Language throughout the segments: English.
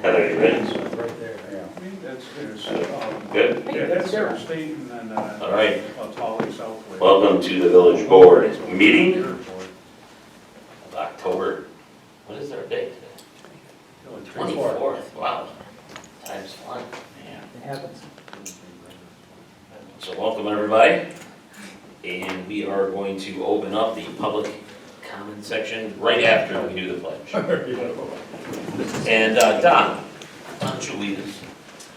Heather, you ready? Right there, yeah. Good? Yeah, that's Sarah State and then, All right. Tolly Southway. Welcome to the village board meeting of October. What is our date today? 24th. Wow. Time's flying. Man. It happens. So welcome everybody. And we are going to open up the public comment section right after we do the pledge. And Don, why don't you lead us?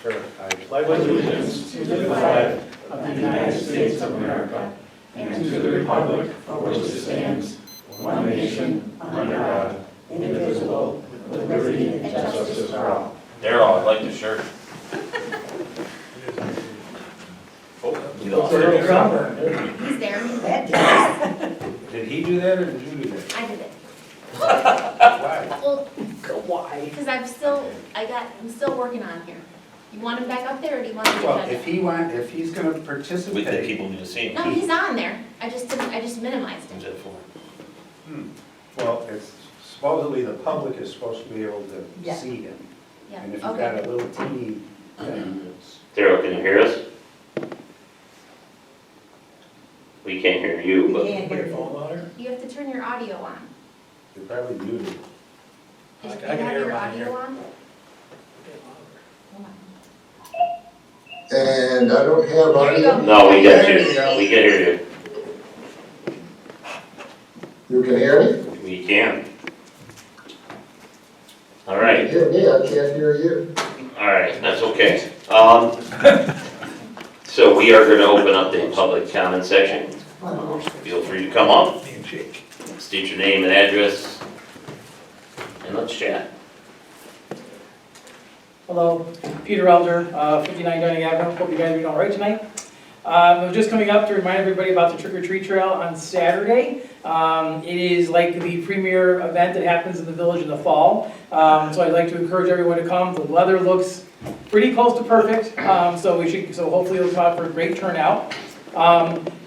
Sure. I pledge allegiance to the flag of the United States of America and to the republic for which it stands, one nation, under God, indivisible, with liberty and justice for all. Daryl, I'd like the shirt. Oh, you lost it. He's there. Did he do that or did you do that? I did it. Why? Well, Why? because I'm still working on here. You want him back up there or do you want him Well, to? if he's gonna We think participate. people need to see him. No, he's on there. I just minimized Who's it. that for? Well, it's supposedly the public is supposed to be able to Yeah. see him. Yeah, And if you've got okay. a little teeny thing, it's. Daryl, can you hear us? We can't hear you, We but can't hear you. You have to turn your audio on. You're probably muted. Is- I do can you have hear your mine audio here. on? Hold on. And I don't have There you audio. go. no, we got There you. you go. We can hear you. You can hear me? We can. All You right, hear me, I can't hear you. all right, that's okay. So we are gonna open up the public comment section. Feel free to come up, state your name and address, and let's chat. Hello, Peter Elder, 59 Dining Avenue. Hope you guys are doing all right tonight. I'm just coming up to remind everybody about the Trick or Treat Trail on Saturday. It is like the premier event that happens in the village in the fall. So I'd like to encourage everyone to come. The weather looks pretty close to perfect, so hopefully it'll come out for a great turnout.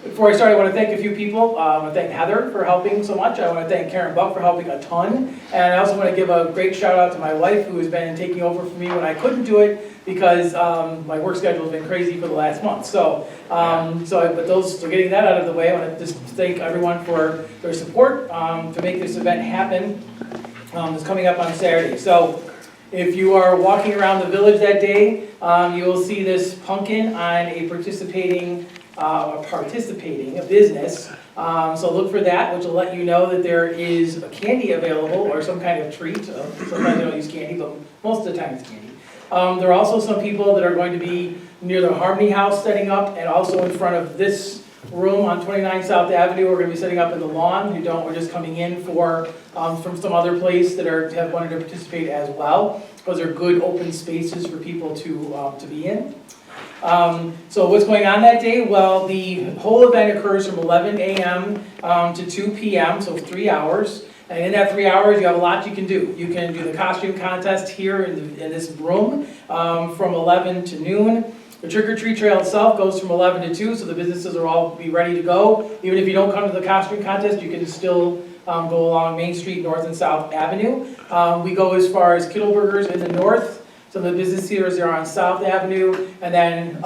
Before I start, I want to thank a few people. I want to thank Heather for helping so much. I want to thank Karen Buck for helping a ton. And I also want to give a great shout out to my wife who has been taking over for me when I couldn't do it because my work schedule has been crazy for the last month. So getting that out of the way, I want to just thank everyone for their support to make this event happen. It's coming up on Saturday. So if you are walking around the village that day, you will see this pumpkin on a participating business. So look for that, which will let you know that there is a candy available or some kind of treat. Sometimes they don't use candy, but most of the time it's candy. There are also some people that are going to be near the Harmony House setting up, and also in front of this room on 29 South Avenue. We're going to be setting up in the lawn. We're just coming in from some other place that have wanted to participate as well. Those are good open spaces for people to be in. So what's going on that day? Well, the whole event occurs from 11 a.m. To 2 p.m., so 3 hours. And in that 3 hours, you have a lot you can do. You can do the costume contest here in this room from 11 to noon. The Trick or Treat Trail itself goes from 11 to 2, so the businesses will all be ready to go. Even if you don't come to the costume contest, you can still go along Main Street, North and South Avenue. We go as far as Kittleburgers in the north. Some of the business theaters are on South Avenue, and then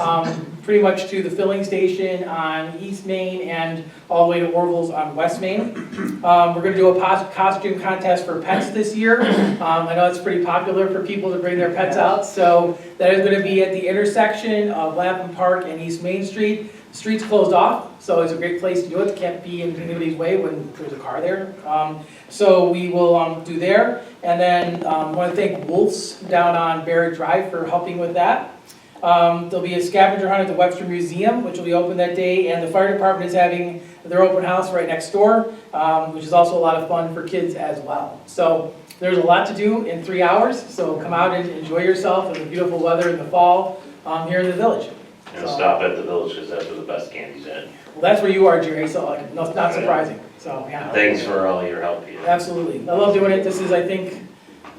pretty much to the filling station on East Main and all the way to Orville's on West Main. We're going to do a costume contest for pets this year. I know it's pretty popular for people to bring their pets out, so that is going to be at the intersection of Lapham Park and East Main Street. The street's closed off, so it's a great place to do it. It can't be in anybody's way when there's a car there. So we will do there. And then I want to thank Wolf's down on Barrett Drive for helping with that. There'll be a scavenger hunt at the Webster Museum, which will be open that day, and the fire department is having their open house right next door, which is also a lot of fun for kids as well. So there's a lot to do in 3 hours, so come out and enjoy yourself in the beautiful weather in the fall here in the village. And stop at the village because that's where the best candy's at. Well, that's where you are, Jerry, so not surprising. So yeah. Thanks for all your help here. Absolutely. I love doing it. This is, I think,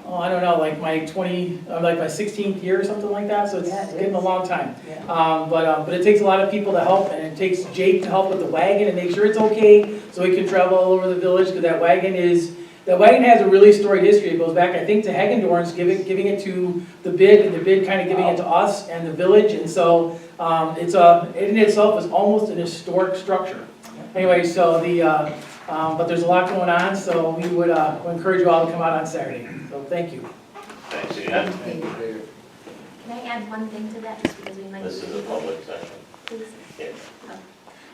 I don't know, like my 16th year or something like that, so it's getting a long time. Yeah. But it takes a lot of people to help, and it takes Jake to help with the wagon and make sure it's okay, so we can travel all over the village, because that wagon is The wagon has a really storied history. It goes back, I think, to Hagendorn's giving it to the bid, and the bid kind of giving it to us and the village, and so, it in itself is almost an historic structure. Anyway, so but there's a lot going on, so we would encourage you all to come out on Saturday, so thank you. Thanks again. Can I add one thing to that, just because we might? This is a public session. Please. Yeah.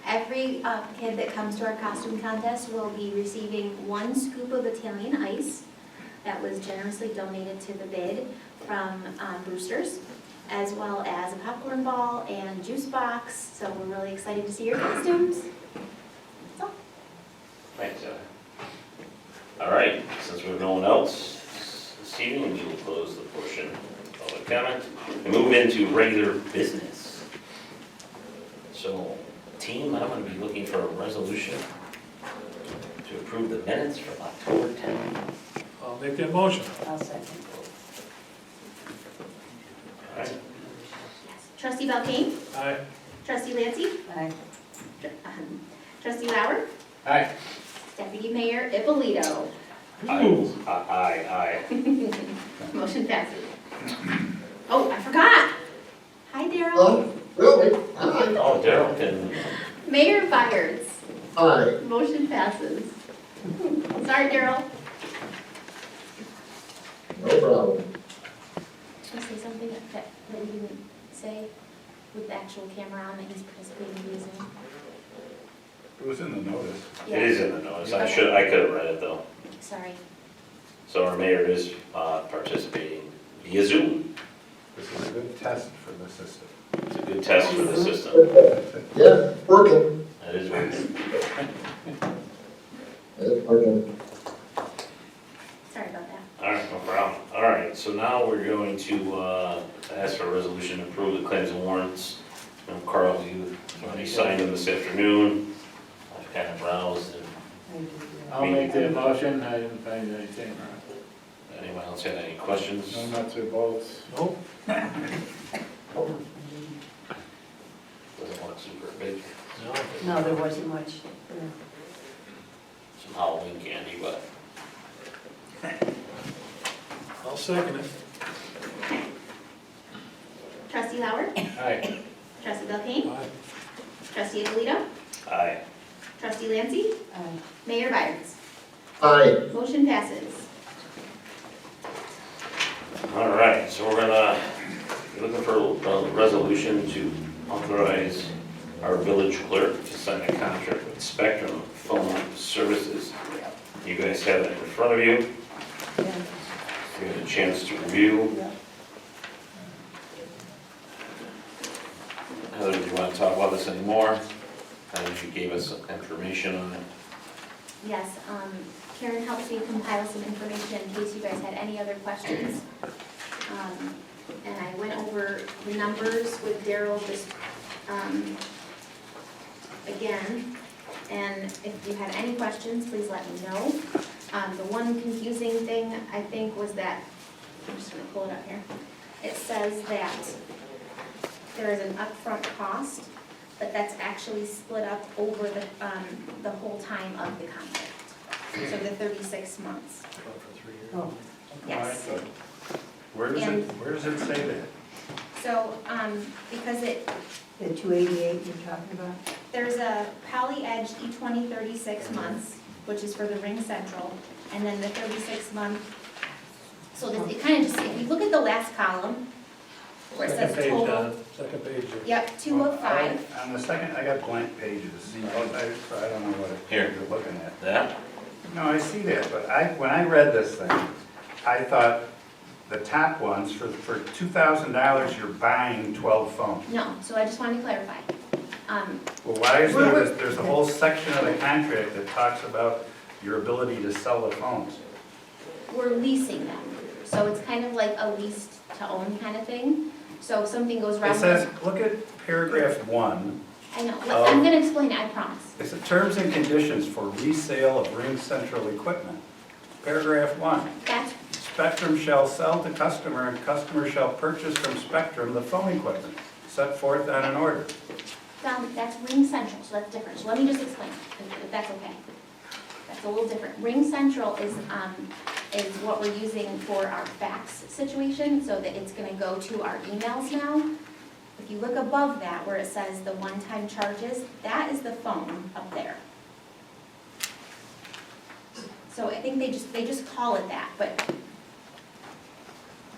Every kid that comes to our costume contest will be receiving 1 scoop of Italian ice that was generously donated to the bid from Boosters, as well as a popcorn ball and juice box. So we're really excited to see your costumes. That's all. Thanks, Heather. All right, since we have no one else this evening, we will close the portion of public comment and move into regular business. So, team, I'm going to be looking for a resolution to approve the minutes for October 10th. I'll make that motion. I'll second. All right, Trustee Belkane? Aye. Trustee Lancy? Aye. Trustee Lauer? Aye. Deputy Mayor Ippolito? aye. Motion passes. Oh, I forgot. Hi, Daryl. Oh, really? Aye. Oh, Daryl can, Mayor Byers. Aye. Motion passes. Sorry, Daryl. No problem. Can I say something that we didn't say with the actual camera on that he's participating in using? It was in the notice. it is in the notice. I could have read it though. Sorry. So our mayor is participating via Zoom. This is a good test for the system. It's a good test for the system. Yeah, working. That is working. It's working. Sorry about that. All right, no problem. All right, so now we're going to ask for a resolution to approve the claims and warrants. Carl, you already signed them this afternoon. I've kind of browsed, and I'll make that motion, I didn't find anything. anyone else have any questions? No nuts or bolts. Nope. Doesn't look super big. No, there wasn't much. Some Halloween candy, but I'll second it. Trustee Lauer? Aye. Trustee Belkane? Aye. Trustee Ippolito? aye. Trustee Lancy? Aye. Mayor Byers? Aye. Motion passes. All right, so we're gonna be looking for a resolution to authorize our village clerk to sign a contract with Spectrum Phone Services. You guys have it in front of you. Yeah. You had a chance to review. Yeah. Heather, do you want to talk about this anymore? I think you gave us some information on it. Yes, Karen helped me compile some information in case you guys had any other questions. And I went over the numbers with Daryl just, again. And if you had any questions, please let me know. The one confusing thing, I think, was that, I'm just gonna pull it up here. It says that there is an upfront cost, but that's actually split up over the whole time of the contract. So the 36 months. Oh, Yes. Where does it say that? So, because the 288 you're talking about? there's a Poly Edge E20 36 months, which is for the Ring Central, and then the 36 month. So it kind of just, if you look at the last column, where it says total, Second page. yep, 2 of 5. On the second, I got blank pages. I don't know what Here. you're looking at. That? No, I see that, but when I read this thing, I thought the top ones, for $2,000, you're buying 12 phones. No, so I just wanted to clarify. Well, why is there's a whole section of the contract that talks about your ability to sell the phones? We're leasing them, so it's kind of like a lease to own kind of thing. So if something goes wrong. It says, look at paragraph 1. I know, I'm gonna explain it, I promise. It's the terms and conditions for resale of Ring Central equipment. Paragraph 1. That's, Spectrum shall sell to customer, and customer shall purchase from Spectrum the phone equipment set forth on an order. that's Ring Central, so that's different. So let me just explain, if that's okay. That's it's a little different. Ring Central is what we're using for our fax situation, so that it's gonna go to our emails now. If you look above that, where it says the one-time charges, that is the phone up there. So I think they just call it that, but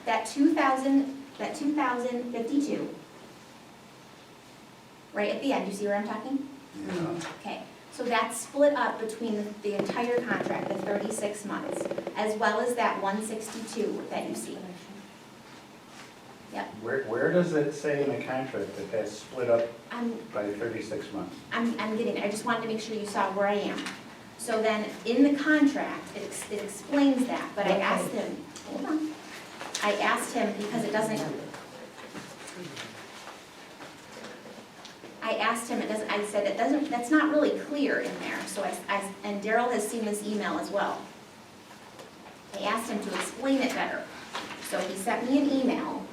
that 2,052, right at the end, you see where I'm talking? Okay, so that's split up between the entire contract, the 36 months, as well as that 162 that you see. Where does it say in the contract that that's split up I'm by 36 months? getting, I just wanted to make sure you saw where I am. So then, in the contract, it explains that, but I asked him, hold on. I asked him, because it doesn't, I asked him, I said, that's not really clear in there, so and Daryl has seen this email as well. I asked him to explain it better. So he sent me an email,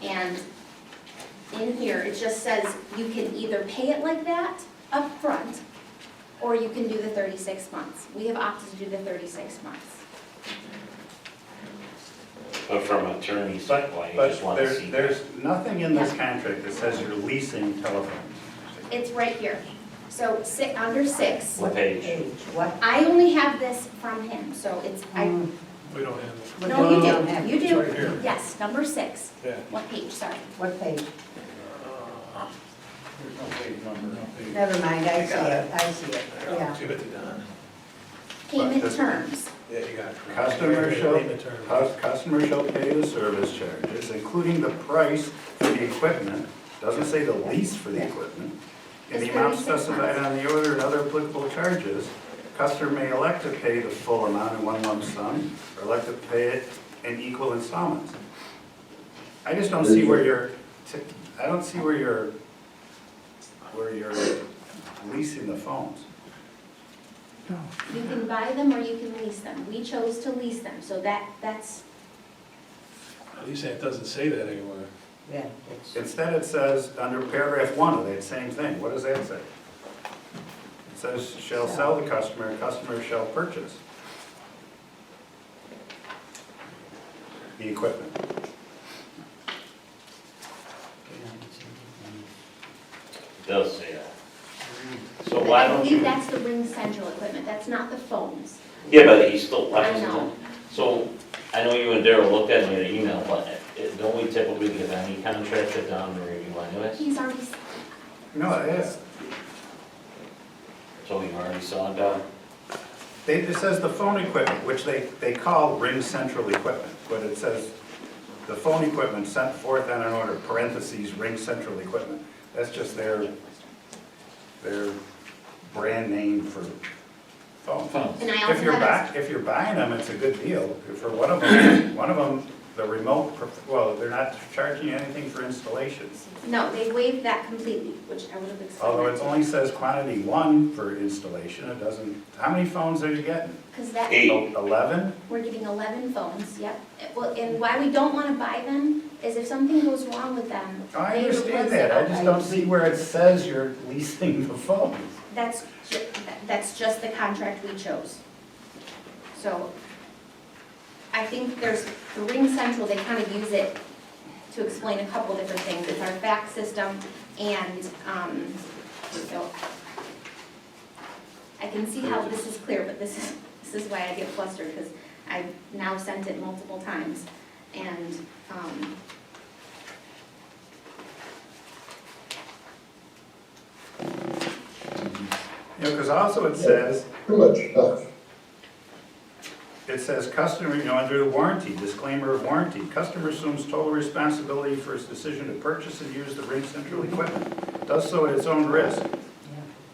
and in here, it just says, you can either pay it like that up front, or you can do the 36 months. We have opted to do the 36 months. But from an attorney's standpoint, you But just want to see. there's nothing in this contract that says you're leasing telephones. It's right here. So under 6, What page? What? I only have this from him, so it's, We don't have it. no, you don't have do, it. you It's right here. do. Yes, number 6. Yeah. What page, sorry? What page? There's no page number. Never mind, I see got it, I see it, yeah. Give it to Don. Payment this- terms. Yeah, you got it. Customer shall, Payment terms. customer shall pay the service charges, including the price for the equipment, doesn't say the lease for the equipment, in the It's amount 36 specified months. on the order and other applicable charges. Customer may elect to pay the full amount in one lump sum, or elect to pay it in equal installments. I just don't see where I don't see where you're leasing the phones. You can buy them or you can lease them. We chose to lease them, so that's, At least it doesn't say that anywhere. Yeah. Instead, it says, under paragraph 1 of that same thing, what does that say? It says, shall sell the customer shall purchase the equipment. It does say that. So but why I don't believe you? that's the Ring Central equipment. That's not the phones. Yeah, but he still I references know. it. So I know you and Daryl looked at it in your email, but don't we typically give any contract to Don to review anyways? He's already, No, it is. So you already saw it, Don? It says the phone equipment, which they call Ring Central equipment, but it says the phone equipment sent forth on an order, parentheses, Ring Central equipment. That's just their brand name for phones. and I also If you're have, if you're buying them, it's a good deal. For one of them, the remote, well, they're not charging you anything for installations. no, they waived that completely, which I would have explained. Although it only says quantity 1 for installation, it doesn't, how many phones are you getting? Because that, 8. 11? we're getting 11 phones, yep. Well, and why we don't want to buy them is if something goes wrong with them. I they understand replace that, it I just don't see where it says you're leasing the phones. That's just the contract we chose. So I think there's, the Ring Central, they kind of use it to explain a couple different things. It's our fax system and, so I can see how this is clear, but this is why I get flustered, because I've now sent it multiple times. And, Because also it says, Too much stuff. customer, under the warranty, disclaimer of warranty, customer assumes total responsibility for his decision to purchase and use the Ring Central equipment, does so at its own risk.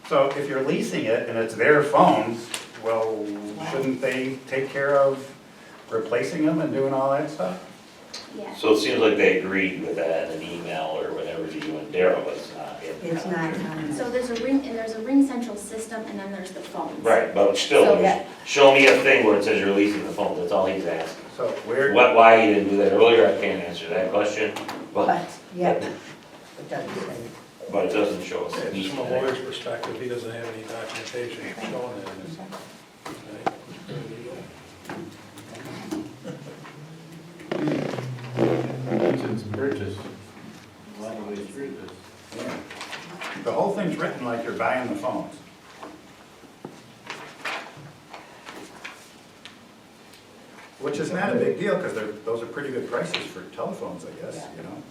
So if you're leasing it and it's their phones, well, shouldn't they take care of replacing them and doing all that stuff? yeah. So it seems like they agreed with that in an email or whatever to you and Daryl, but it's not in the It's not contract. on So there's a Ring Central system, and then there's the phones. Right, but still, So- Yeah. show me a thing where it says you're leasing the phone, that's all he's asking. So where, Why you didn't do that earlier, I can't answer that question, But, yeah, it doesn't say. but it doesn't show us. Yeah, just from a lawyer's perspective, he doesn't have any documentation showing that. like you're buying the phones. Which is not a big deal, because those are pretty good prices for telephones, I guess, you know?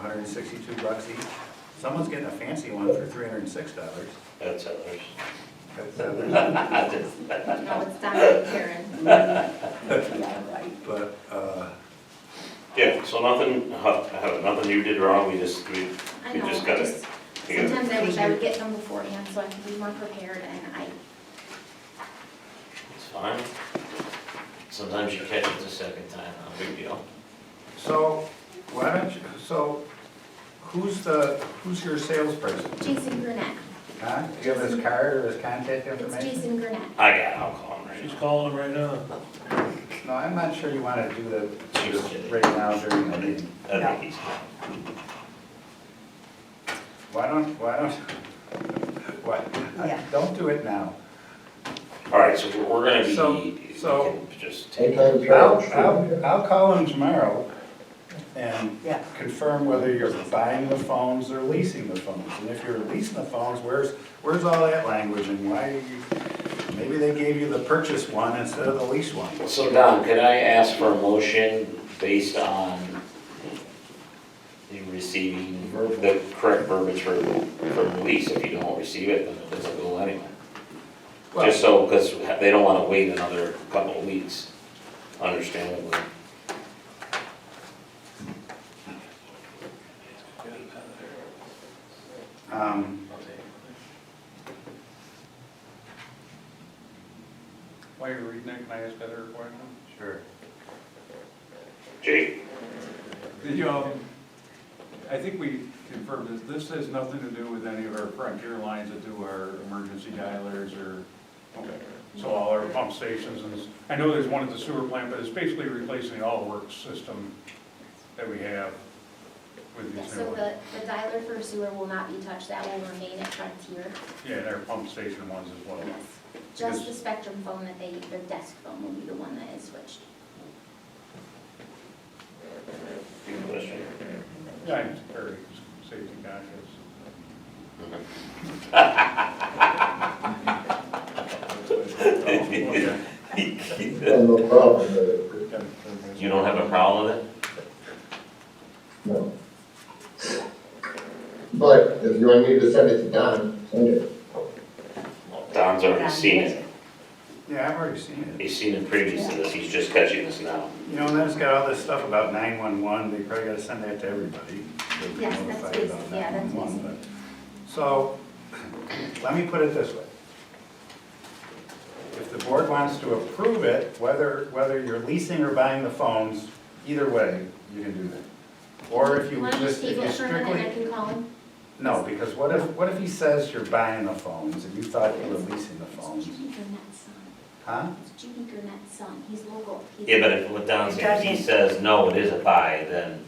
$162 each. Someone's getting a fancy one for $306. That's others. No, it's Donna Karen. Yeah, right. But, Yeah, so nothing you did wrong, we just I know, just I gotta. just, sometimes I wish I would get them beforehand so I could be more prepared and It's fine. Sometimes you catch it the second time, not a big deal. so, why don't you, so, who's your salesperson? Jason Gurnett, Huh? Do you have his card or his contact it's information? Jason Gurnett. I'll call him right She's now. calling right now. No, I'm not sure you want to do She's this kidding. right now during the meeting. I think he's. Yeah. Don't do it now. All right, so we're gonna be, So- we so- can just take. Anytime charge. I'll call him tomorrow and Yeah. confirm whether you're buying the phones or leasing the phones. And if you're leasing the phones, where's all that language and why, maybe they gave you the purchase one instead of the lease one. So Don, could I ask for a motion based on you receiving the correct verbiage for the lease? If you don't receive it, then it doesn't go anywhere. Just so, because they don't want to wait another couple of weeks, understandably. While you're reading it, can I ask other question? Sure. Jake? I think we confirmed this has nothing to do with any of our frontier lines that do our emergency dialers or, okay. So all our pump stations and, I know there's one at the sewer plant, but it's basically replacing the all-works system that we have with Yeah, these so new ones. the dialer for sewer will not be touched, that will remain at Frontier. Yeah, and our pump station ones as well. Yes, just the Spectrum phone that their desk phone will be the one that is switched. Good question. Yeah, I'm very safety conscious. No problem with it. You don't have a problem with it? No. But if you want me to send it to Don, send it. Well, Don's already seen it. Yeah, I've already seen it. He's seen it previous to this, he's just catching this now. You know, and then it's got all this stuff about 911, they probably gotta send that to everybody. They'll be Yes, that's notified basic, about yeah, that's 911, but- So, let me put it this way. If the board wants to approve it, whether you're leasing or buying the phones, either way, you can do that. Or if you Want to just, just if table you it for a minute and I strictly, can call him? no, because what if he says you're buying the phones and you thought you were leasing the It's phones? Judy Gurnett's son. Huh? It's Judy Gurnett's son, he's local. Yeah, but if what Don's saying, if he says, no, it is a buy, then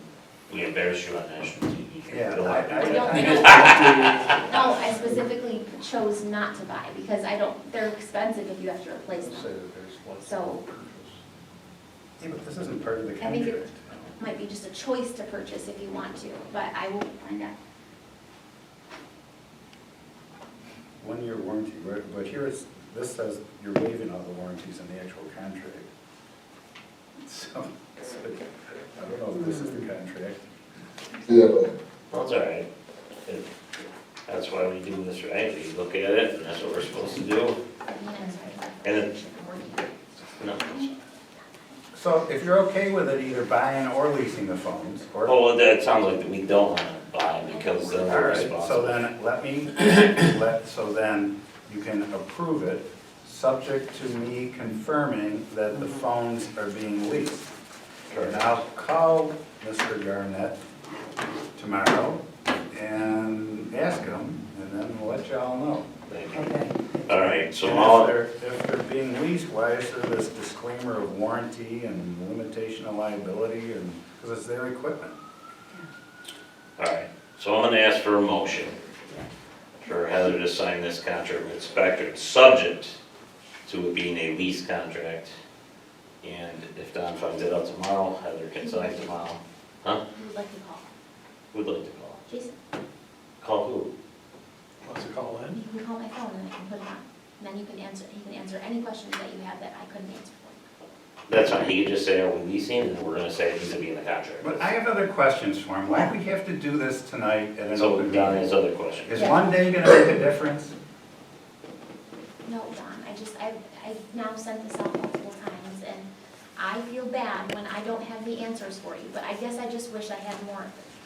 we embarrass you on national TV. Yeah, We don't want I that. don't, no, I specifically chose not to buy because they're expensive if you have to replace Say them. that there's less So- purchase. Yeah, but this isn't part of the I think it- contract. Might be just a choice to purchase if you want to, but I will find out. 1 year warranty, but here this says you're waiving all the warranties in the actual contract. So, I don't know if this is the contract. Yeah, but Well, it's all right. That's why we do this, right? We look at it, and that's what we're supposed to do. And then, no. So if you're okay with it, either buying or leasing the phones, or, all Well, that sounds like that we don't want to buy because then we're right, so responsible. then so then you can approve it, subject to me confirming that the phones are being leased. And I'll call Mr. Garnett tomorrow and ask him, and then we'll let y'all know. Thank you. Okay. All right, so And all, if they're being leased, why is there this disclaimer of warranty and limitation of liability, and, because it's their equipment? all right, so I'm gonna ask for a motion for Heather to sign this contract with Spectrum, subject to it being a lease contract. And if Don finds it out tomorrow, Heather can sign tomorrow. Huh? Who would like to call? Who'd like to call? Jason? Call who? Wants to call in? You can call my phone and I can put it on. And then you can answer, he can answer any questions that you have that I couldn't answer for you. That's fine, he could just say, are we leasing, and we're gonna say he's gonna be in the contract. But I have other questions for him. Why do we have to do this tonight at an So open Don meeting? has other questions. Is one day gonna make a difference? No, Don, I've now sent this out multiple times, and I feel bad when I don't have the answers for you, but I guess I just wish I had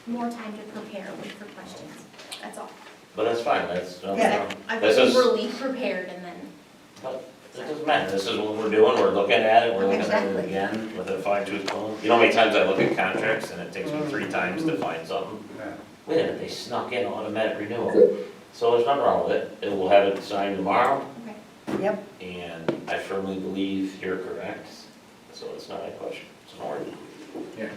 more time to prepare for questions, that's all. But that's fine, that's, Yeah. I this was is, overly prepared and then, but it doesn't matter, this is what we're doing, we're looking at it, we're looking at it Exactly. again with a fine tooth comb. You know how many times I look at contracts and it takes me 3 times to find something? Yeah. Wait a minute, they snuck in automatic renewal. Good. So there's nothing wrong with it, and we'll have it signed tomorrow, okay. Yep. and I firmly believe you're correct, so it's not a question, it's an order. Yeah.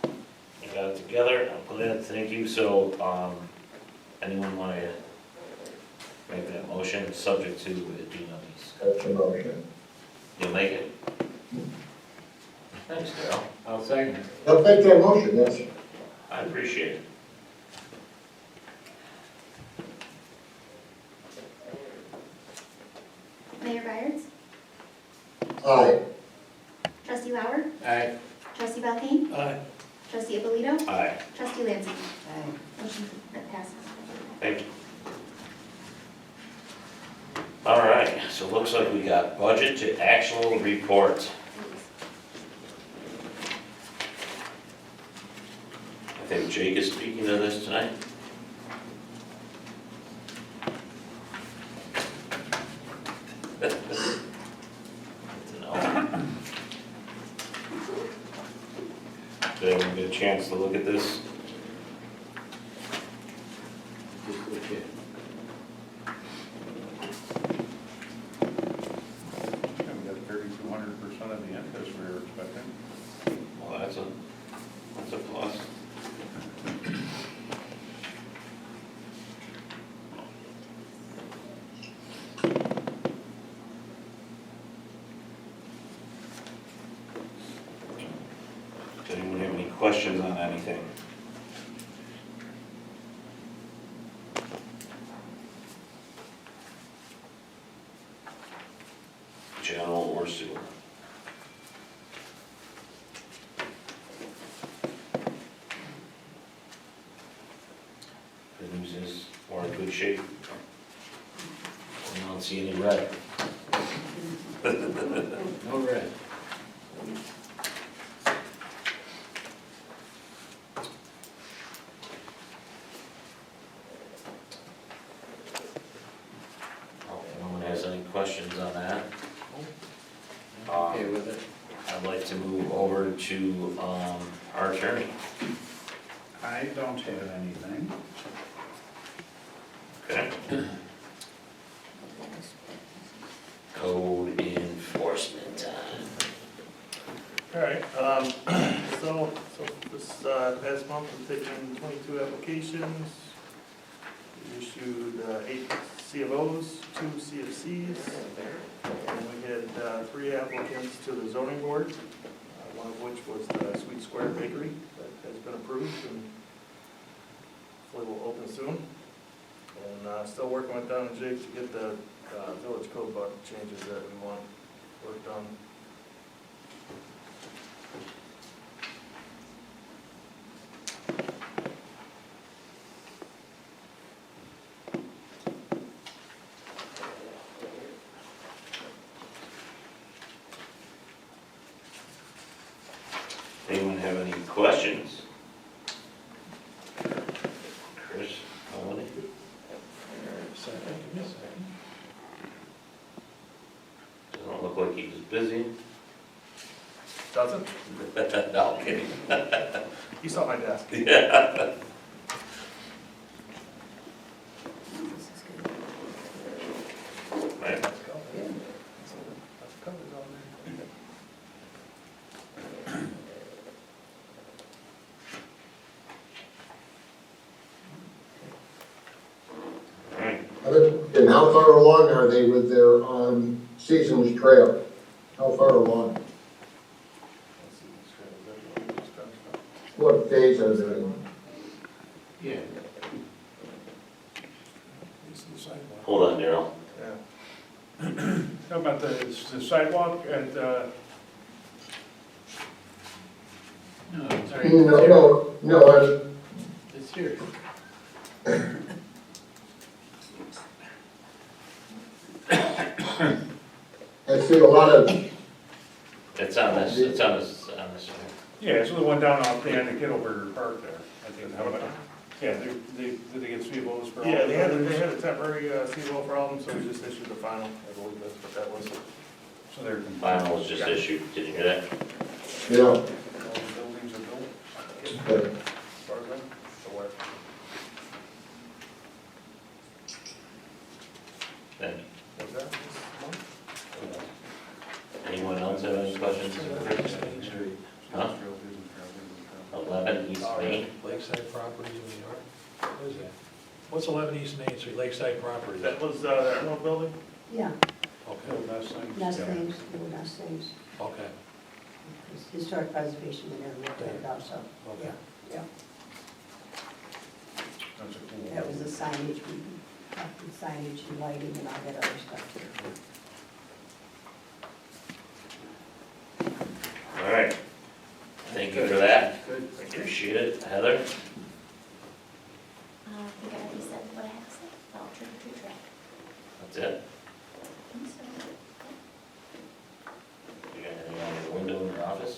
You got it together, I'll put it, thank you, so, anyone wanna make that motion, subject to it being on these? That's a motion. You'll make it? Thanks, Darrell, I'll second it. I'll make that motion, yes. I appreciate it. Mayor Byers? Aye. Trustee Lauer? Aye. Trustee Belkane? Aye. Trustee Abolito? Aye, Trustee Lancy? Aye. Motion that passes. thank you. All right, so it looks like we got budget to actual report. I think Jake is speaking to this tonight. Good to know. Did everyone get a chance to look at this? Just look at. Yeah, we got 3,200% of the interest we were expecting. Well, that's a plus. Does anyone have any questions on anything? General or sewer? The news is we're in good shape. I don't see any red. No red. If no one has any questions on that, Okay with it. I'd like to move over to our attorney. I don't have anything. Okay. Code enforcement time. All right, so this past month, we've taken 22 applications. We issued 8 C of Os, 2 CFCs, and we had 3 applicants to the zoning board, one of which was the Sweet Square Bakery that has been approved and hopefully will open soon. And still working with Don and Jake to get the village code book changes that we want worked on. Anyone have any questions? Chris, Melanie? Second, give me a second. Doesn't look like he was busy. Doesn't? No, I'm kidding. You saw my desk. Yeah. Right. Let's go. That's covers all there. All right. And how far along are they with their, Seasons Trail? How far along? Let's see, this trail, is that what we just talked about? What phase are they in? Yeah. Hold on, Daryl. Yeah. How about the sidewalk at, No, it's No, no, it's here. I see a lot of, It's on this, yeah, so the one down off the end of Kittleberger Park there. I think, how about, yeah, did they get CBOs for all? Yeah, the they had buildings? a temporary CBO for all of them, so we just issued the final, I believe that's what that was. So they're. final was just issued, did you hear that? you know, All the buildings are built. but As far as I'm aware. Then, Was that this month? anyone else have any questions? Main Street, Huh? 11 East Main? Lakeside Properties in New York. What is that? What's 11 East Main Street, Lakeside Properties? That was that Emerald building? Yeah, Okay, nice things, they were nice things. okay, Historic preservation, we never looked at it also. okay. Yeah, That's a cool. that was the signage, signage and lighting and all that other stuff too. All right. Thank you for that. Good. Appreciate it. Heather? I think I already said what I had to say about trick or treat track. That's it? I think so. You got anything on your window in your office?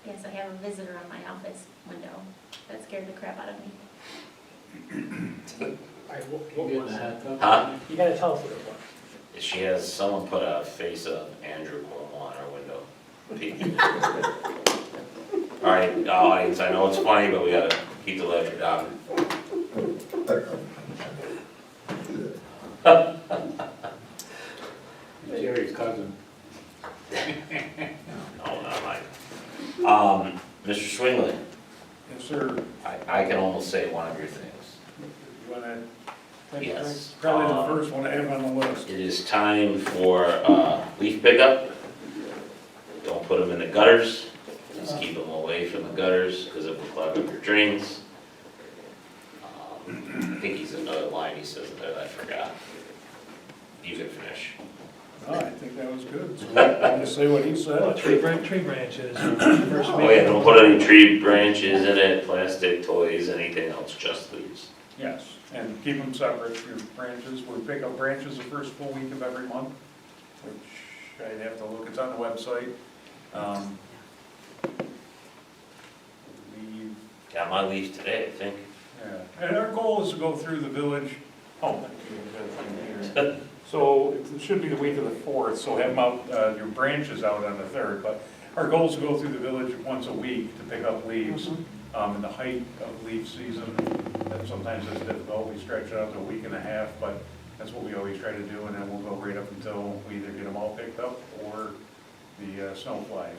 Yes, I have a visitor on my office window. That scared the crap out of me. You getting a hot tub? Huh? You gotta tell us what it was. She has, someone put a face of Andrew Cuomo on her window. All right, audience, I know it's funny, but we gotta keep the ledger down. Jerry's cousin. No, not mine. Mr. Swingley, Yes, sir. I can almost say one of your things. You wanna? Yes. Probably the first one I have on the list. It is time for leaf pickup. Don't put them in the gutters. Just keep them away from the gutters because it will clog up your drains. I think he's another line he says in there that I forgot. You can finish. No, I think that was good. So I'll just say what he Oh, said. tree branches. First Oh yeah, don't put any tree branches in it, plastic, toys, anything else, just leaves. Yes, and keep them separate, your branches. We pick up branches the first full week of every month, which I'd have to look, it's on the website. We, Got my leaves today, I think. yeah, and our goal is to go through the village, oh, thank you. So it should be the week of the 4th, so have them out, your branches out on the 3rd, but our goal is to go through the village once a week to pick up leaves. In the height of leaf season, that sometimes it's difficult, we stretch it out to a week and a half, but that's what we always try to do, and then we'll go right up until we either get them all picked up or the snow flies.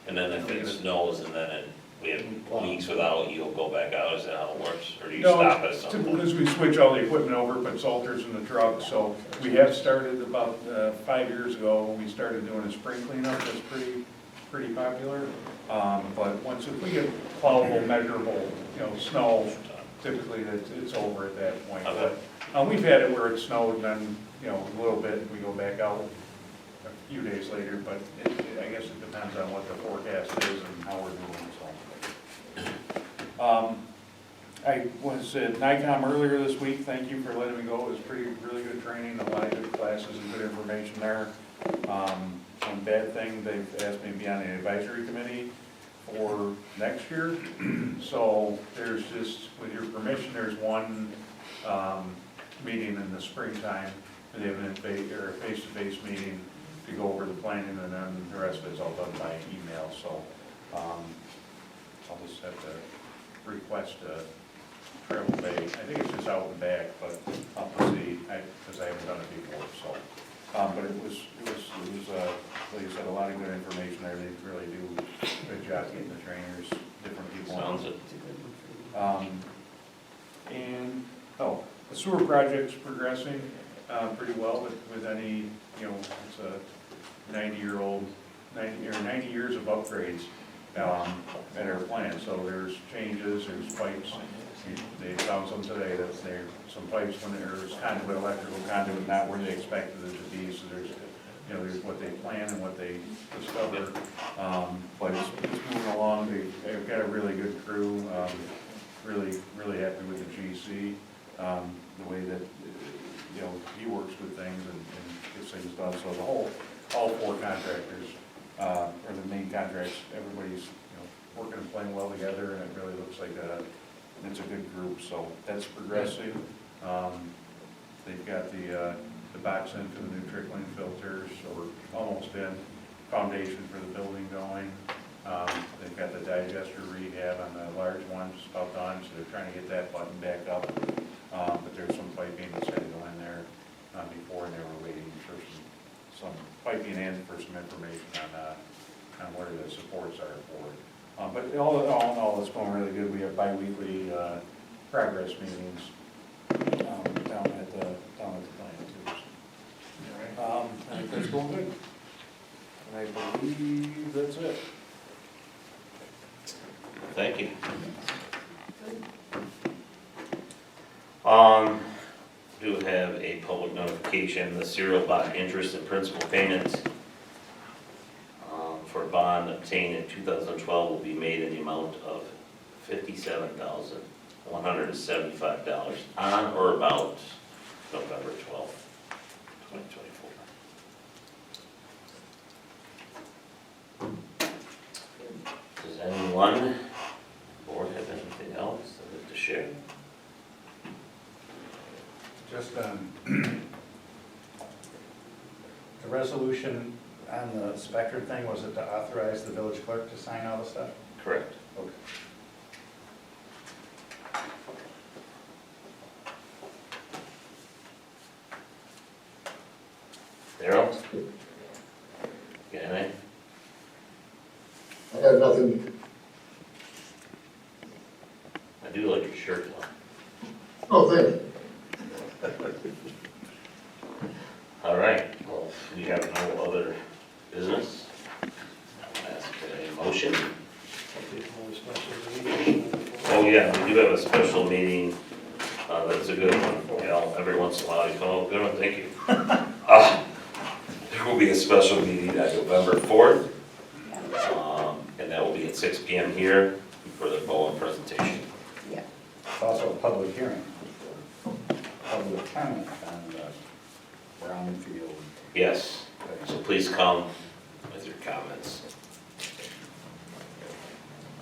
And then if it snows and then we have weeks without, you'll go back out, is that how it works? Or do you No, stop at some typical point? is we switch all the equipment over, put salters in the truck, so we have started about 5 years ago, we started doing a spring cleanup, that's pretty popular. But once, if we get plowable, measurable, snow, typically it's over at that point. Okay. But we've had it where it snowed and then, a little bit, we go back out a few days later, but I guess it depends on what the forecast is and how we're doing, so. I was at NICOM earlier this week, thank you for letting me go, it was really good training, a lot of good classes and good information there. One bad thing, they've asked me to be on the advisory committee for next year. So there's just, with your permission, there's one meeting in the springtime. They have a face-to-face meeting to go over the planning, and then the rest of it's all done by email. So I'll just have to request a travel day. I think it's just out and back, but I'll see, because I haven't done it before, so. But it was, like I said, a lot of good information there. They really do a good job getting the trainers, different people. Sounds it. And, the sewer project's progressing pretty well with any, it's a 90 years of upgrades. at our plant. So there's changes, there's pipes. They found some today that there's some pipes when there's conduit, electrical conduit, not where they expected it to be. So there's, you know, there's what they plan and what they discover. But it's moving along. They've got a really good crew. Really happy with the GC, the way that, you know, he works with things and gets things done. So all four contractors, or the main contracts, everybody's, you know, working and playing well together, and it really looks like it's a good group. So that's progressive. They've got the box in for the new trickling filters, so we're almost in. Foundation for the building going. They've got the digester rehab on the large ones about done, so they're trying to get that button back up. But there's some piping that's had to go in there before, and they were waiting for some piping in for some information on where the supports are for it. But all in all, it's going really good. We have bi-weekly progress meetings down at the plant too. I think that's going good. And I believe that's it. Thank you. Do have a public notification, the serial bond interest and principal payments for a bond obtained in 2012 will be made in the amount of $57,175 on or about November 12th, 2024. Does anyone, board, have anything else that they'd like to share? Just the resolution on the Spectre thing, was it to authorize the village clerk to sign all the stuff? Correct. Okay. Darrell? Got anything? I have nothing. I do like your shirt though. Oh, thank you. All right, well, if we have no other business, I'll ask a motion. Oh yeah, we do have a special meeting, that's a good one, you know, every once in a while you come, oh, good one, thank you. There will be a special meeting on November 4th, and that will be at 6 PM here for the Bowen presentation. It's also a public hearing, public comment on the brownfield. Yes, so please come with your comments.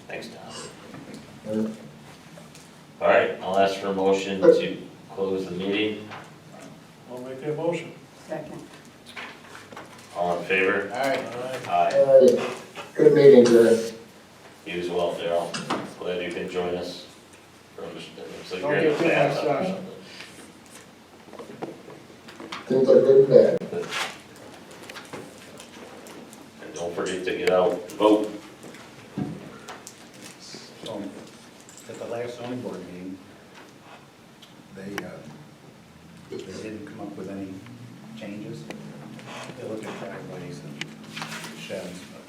Thanks, Tom. All right, I'll ask for a motion to close the meeting. I'll make that motion. Second. All in favor? All right. Aye. Good meeting, Jerry. You as well, Darrell. Glad you can join us. Looks like Don't you're in get the too bath much or sun. something. Things are good and bad. And don't forget to get out and vote. So, at the last zoning board meeting, they didn't come up with any changes. They looked at driveways and sheds, but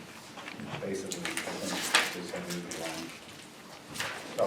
basically, I think they said we belong. So,